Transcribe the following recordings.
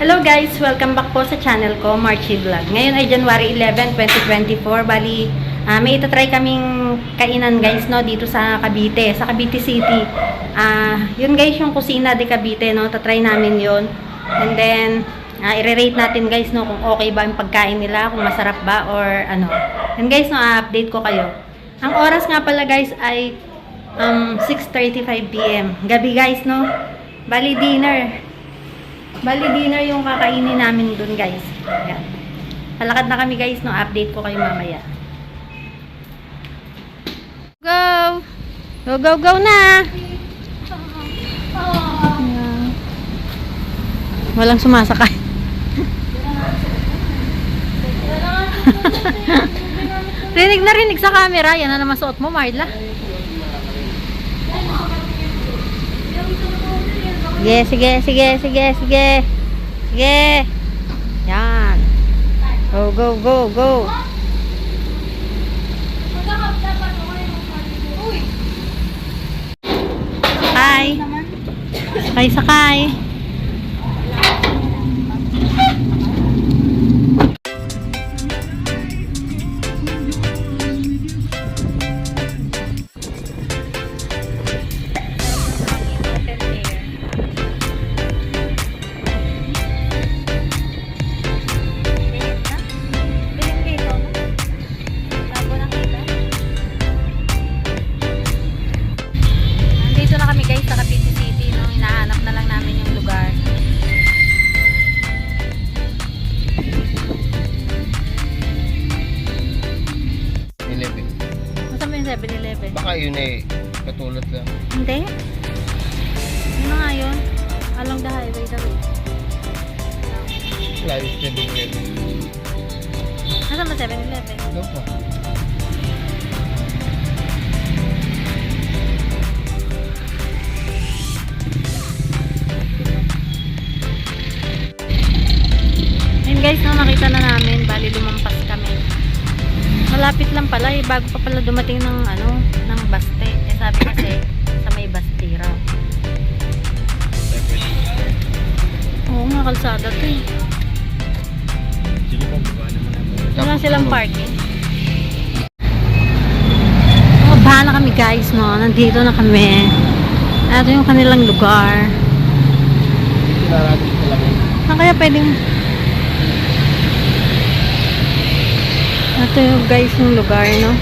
Hello guys! Welcome back po sa channel ko, Marchie Vlog. Ngayon ay January 11, 2024. Bali, may itatry kaming kainan guys, no, dito sa Cavite, sa Cavite City. Yun guys, yung kusina de Cavite, no, tatry namin yun. And then, i-rate natin guys, no, kung okay ba yung pagkain nila, kung masarap ba, or ano. And guys, no, update ko kayo. Ang oras nga pala guys ay 6:35 PM. Gabi guys, no. Bali dinner yung kakainin namin dun guys. Ayan. Palakad na kami guys, no, update ko kayo mamaya. Go! Go, go, go na! Ayan. Walang sumasakay. Rinig na rinig sa camera. Yan na naman suot mo, Marla. Sige. Sige. Yan. Go. Sakay. Baka yun eh, katulad lang. Hindi. Ano nga yun? Along the highway daw. Layo 7-Eleven. Nasaan ba 7-Eleven? Doon pa. Ayun guys, no, nakita na namin. Bali lumampas kami. Malapit lang pala eh, bago pa pala dumating ng ng Baste. Eh sabi kasi sa may Baste raw. Oo nga, kalsada to eh. Wala silang parking. Baha na kami guys, no. Nandito na kami. Ito yung kanilang lugar. Saan kaya pwedeng... Ito yung guys yung lugar, no?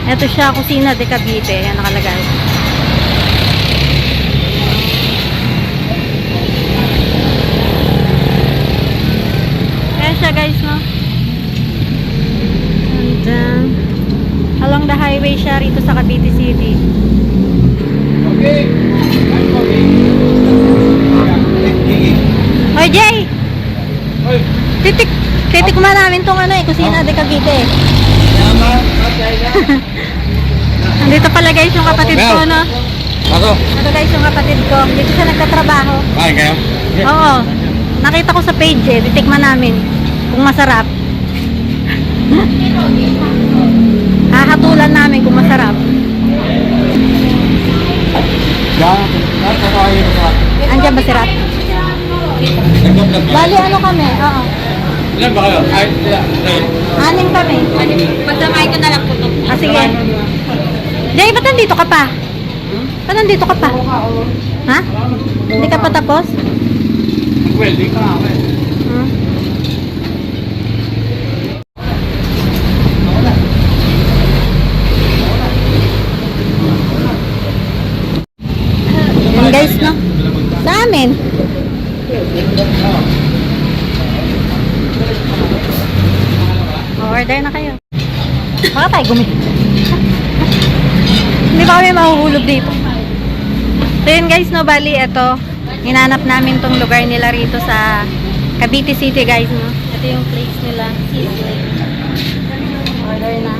Ito siya, Kusina de Cavite. Yan nakalagay. Ayan siya guys, no? And then, along the highway siya rito sa Cavite City. Okay. Hoy Jay! Titikman namin tong Kusina de Cavite. Nandito pala guys yung kapatid ko, no? Ako? Ito guys yung kapatid ko. Dito siya nagtatrabaho. Kain kayo? Oo. Nakita ko sa page eh. Titikman namin kung masarap. Hahatulan namin kung masarap. Andiyan ba si Rat? Bali ano kami? Oo. Ilan ba kayo? Anim kami. Pagdamay ko na lang po ito. Sige. Jay, ba't nandito ka pa? Ba't nandito ka pa? Ha? Hindi ka pa tapos? Welding ka ako eh. Yan guys, no? Sa amin. Order na kayo. Baka tayo Hindi pa kami mahuhulog dito. So yun guys, no, bali ito. Hinanap namin tong lugar nila rito sa Cavite City guys, no. Ito yung place nila. Order na.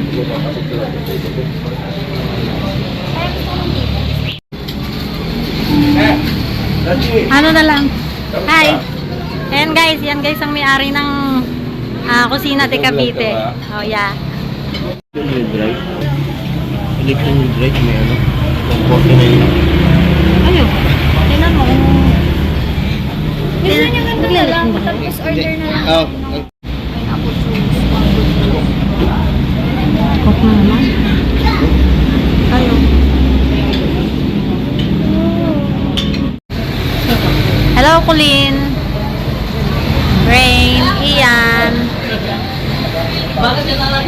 Ano na lang. Hi. Ayan guys, yan guys ang may-ari ng Kusina de Cavite. Oh yeah. Electronic drive may comfort na yun. Ayun. Tingnan mo. Gusto nyo ganito na lang. order na lang. Oh, Apple juice, mango juice. Coke na naman. Tayo. Hello, Colleen. Rain, Ian.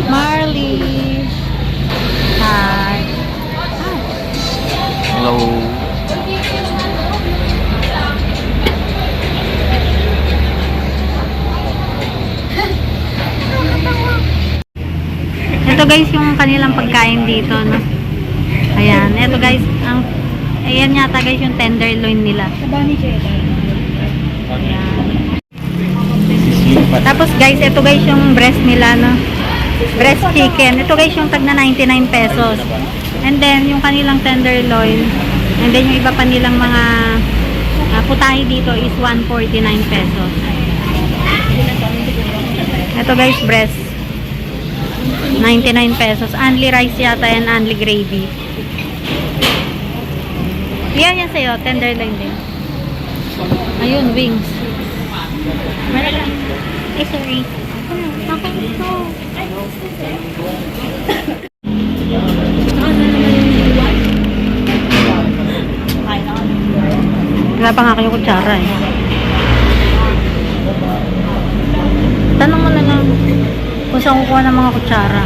Marley. Hi. hello. Ito guys yung kanilang pagkain dito, no? Ayan, ito guys, ayan yata guys yung tenderloin nila. Ayan. This is lipat. Tapos guys, ito guys yung breast nila, no? Breast chicken. Ito guys yung tag na 99 pesos. And then, yung kanilang tenderloin. And then, yung iba pa nilang mga putahe dito is 149 pesos. Ito guys, breast. 99 pesos. Only rice yata yan, only gravy. Yan yan sa'yo, tenderloin din. Ayun, wings. Ay, sorry. Bakit ito? Wala pa nga kayo kutsara eh. Tanong mo na lang kung saan kukuha ng mga kutsara.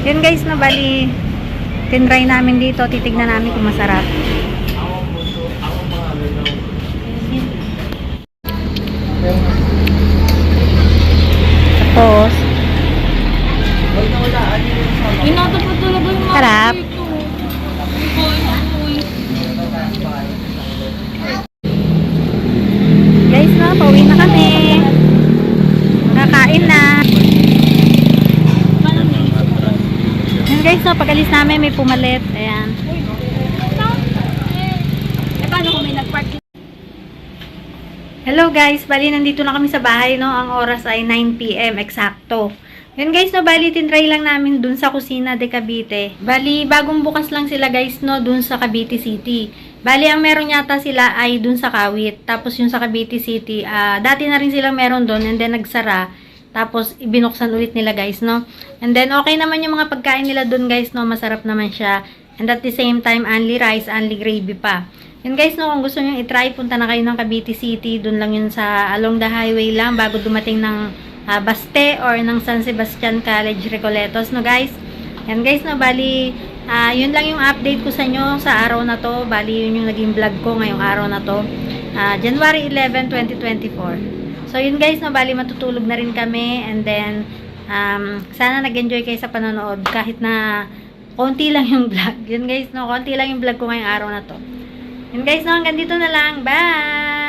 Yun guys, na bali tinry namin dito, titignan namin kung masarap. Tapos Inata pa talaga yung mga sarap. dito. Guys, no, pauwi na kami. Kakain na. Yan guys, no, pag-alis namin may pumalit. Ayan. Eh, paano kung may nag-park? Hello guys, bali nandito na kami sa bahay, no. Ang oras ay 9 PM eksakto. Yun guys, no, bali tinry lang namin dun sa Kusina de Cavite. Bali bagong bukas lang sila guys, no, dun sa Cavite City. Bali ang meron yata sila ay dun sa Kawit. Tapos yung sa Cavite City, dati na rin silang meron dun and then nagsara. Tapos ibinuksan ulit nila guys, no. And then okay naman yung mga pagkain nila dun guys, no, masarap naman siya. And at the same time, only rice, only gravy pa. Yun guys, no, kung gusto nyo i-try, punta na kayo ng Cavite City. Dun lang yun sa along the highway lang bago dumating ng Baste or ng San Sebastian College Recoletos, no guys. Yan guys, no, bali yun lang yung update ko sa inyo sa araw na to. Bali yun yung naging vlog ko ngayong araw na to, January 11, 2024. So yun guys, no, bali matutulog na rin kami. And then sana nag-enjoy kayo sa panonood kahit na konti lang yung vlog. Yun guys, no, konti lang yung vlog ko ngayong araw na to. Yun guys, no, hanggang dito na lang. Bye!